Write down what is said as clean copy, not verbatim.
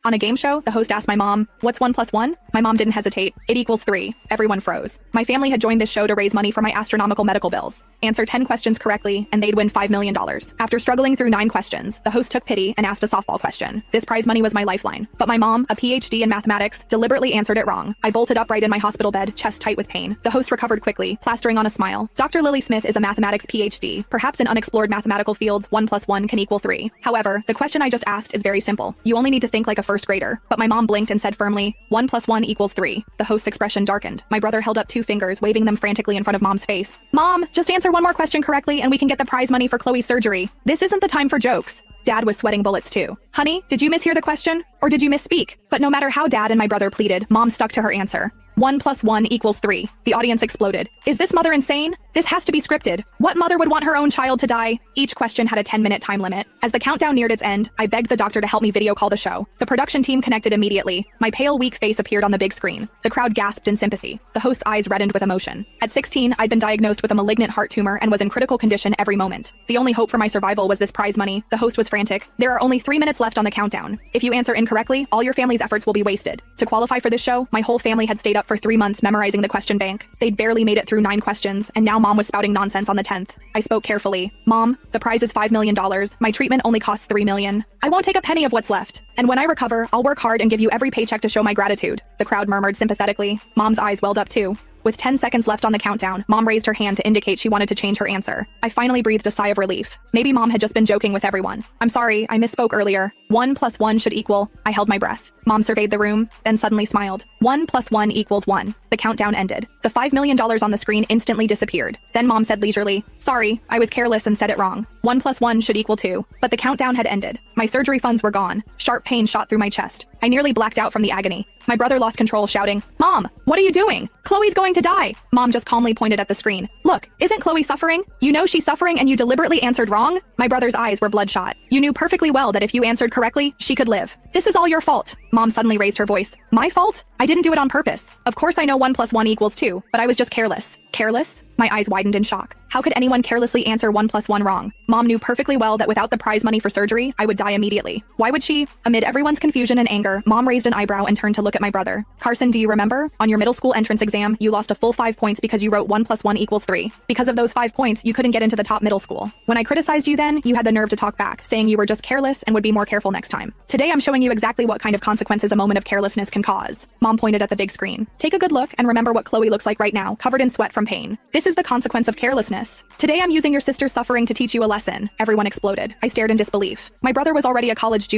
On a game show, the host asked my mom, "What's 1 plus 1?" My mom didn't hesitate. "It equals 3. Everyone froze. My family had joined this show to raise money for my astronomical medical bills. Answer 10 questions correctly, and they'd win $5 million. After struggling through 9 questions, the host took pity and asked a softball question. This prize money was my lifeline. But my mom, a PhD in mathematics, deliberately answered it wrong. I bolted upright in my hospital bed, chest tight with pain. The host recovered quickly, plastering on a smile. Dr. Lily Smith is a mathematics PhD. Perhaps in unexplored mathematical fields, 1 plus 1 can equal 3. However, the question I just asked is very simple. You only need to think like a first grader. But my mom blinked and said firmly, 1 plus 1 equals 3. The host's expression darkened. My brother held up 2 fingers, waving them frantically in front of mom's face. "Mom, just answer one more question correctly and we can get the prize money for Chloe's surgery. This isn't the time for jokes." Dad was sweating bullets too. "Honey, did you mishear the question? Or did you misspeak?" But no matter how Dad and my brother pleaded, Mom stuck to her answer. 1 plus 1 equals 3. The audience exploded. Is this mother insane? This has to be scripted. What mother would want her own child to die? Each question had a 10-minute time limit. As the countdown neared its end, I begged the doctor to help me video call the show. The production team connected immediately. My pale, weak face appeared on the big screen. The crowd gasped in sympathy. The host's eyes reddened with emotion. At 16, I'd been diagnosed with a malignant heart tumor and was in critical condition every moment. The only hope for my survival was this prize money. The host was frantic. "There are only 3 minutes left on the countdown. If you answer incorrectly, all your family's efforts will be wasted." To qualify for this show, my whole family had stayed up for 3 months memorizing the question bank. They'd barely made it through 9 questions, and now Mom was spouting nonsense on the 10th. I spoke carefully. "Mom, the prize is $5 million. My treatment only costs $3 million. I won't take a penny of what's left. And when I recover, I'll work hard and give you every paycheck to show my gratitude." The crowd murmured sympathetically. Mom's eyes welled up too. With 10 seconds left on the countdown, Mom raised her hand to indicate she wanted to change her answer. I finally breathed a sigh of relief. Maybe Mom had just been joking with everyone. "I'm sorry, I misspoke earlier. 1 plus 1 should equal..." I held my breath. Mom surveyed the room, then suddenly smiled. 1 plus 1 equals 1. The countdown ended. The $5 million on the screen instantly disappeared. Then Mom said leisurely, "Sorry, I was careless and said it wrong. 1 plus 1 should equal 2. But the countdown had ended. My surgery funds were gone. Sharp pain shot through my chest. I nearly blacked out from the agony. My brother lost control, shouting, "Mom, what are you doing? Chloe's going to die." Mom just calmly pointed at the screen. "Look, isn't Chloe suffering? You know she's suffering and you deliberately answered wrong?" My brother's eyes were bloodshot. "You knew perfectly well that if you answered correctly, she could live. This is all your fault." Mom suddenly raised her voice. "My fault? I didn't do it on purpose. Of course I know 1 plus 1 equals 2, but I was just careless." Careless? My eyes widened in shock. How could anyone carelessly answer 1 plus 1 wrong? Mom knew perfectly well that without the prize money for surgery, I would die immediately. Why would she? Amid everyone's confusion and anger, Mom raised an eyebrow and turned to look at my brother. "Carson, do you remember? On your middle school entrance exam, you lost a full 5 points because you wrote 1 plus 1 equals 3. Because of those 5 points, you couldn't get into the top middle school. When I criticized you then, you had the nerve to talk back, saying you were just careless and would be more careful next time. Today I'm showing you exactly what kind of consequences a moment of carelessness can cause." Mom pointed at the big screen. "Take a good look and remember what Chloe looks like right now, covered in sweat from pain. This is the consequence of carelessness. Today I'm using your sister's suffering to teach you a lesson." Everyone exploded. I stared in disbelief. My brother was already a college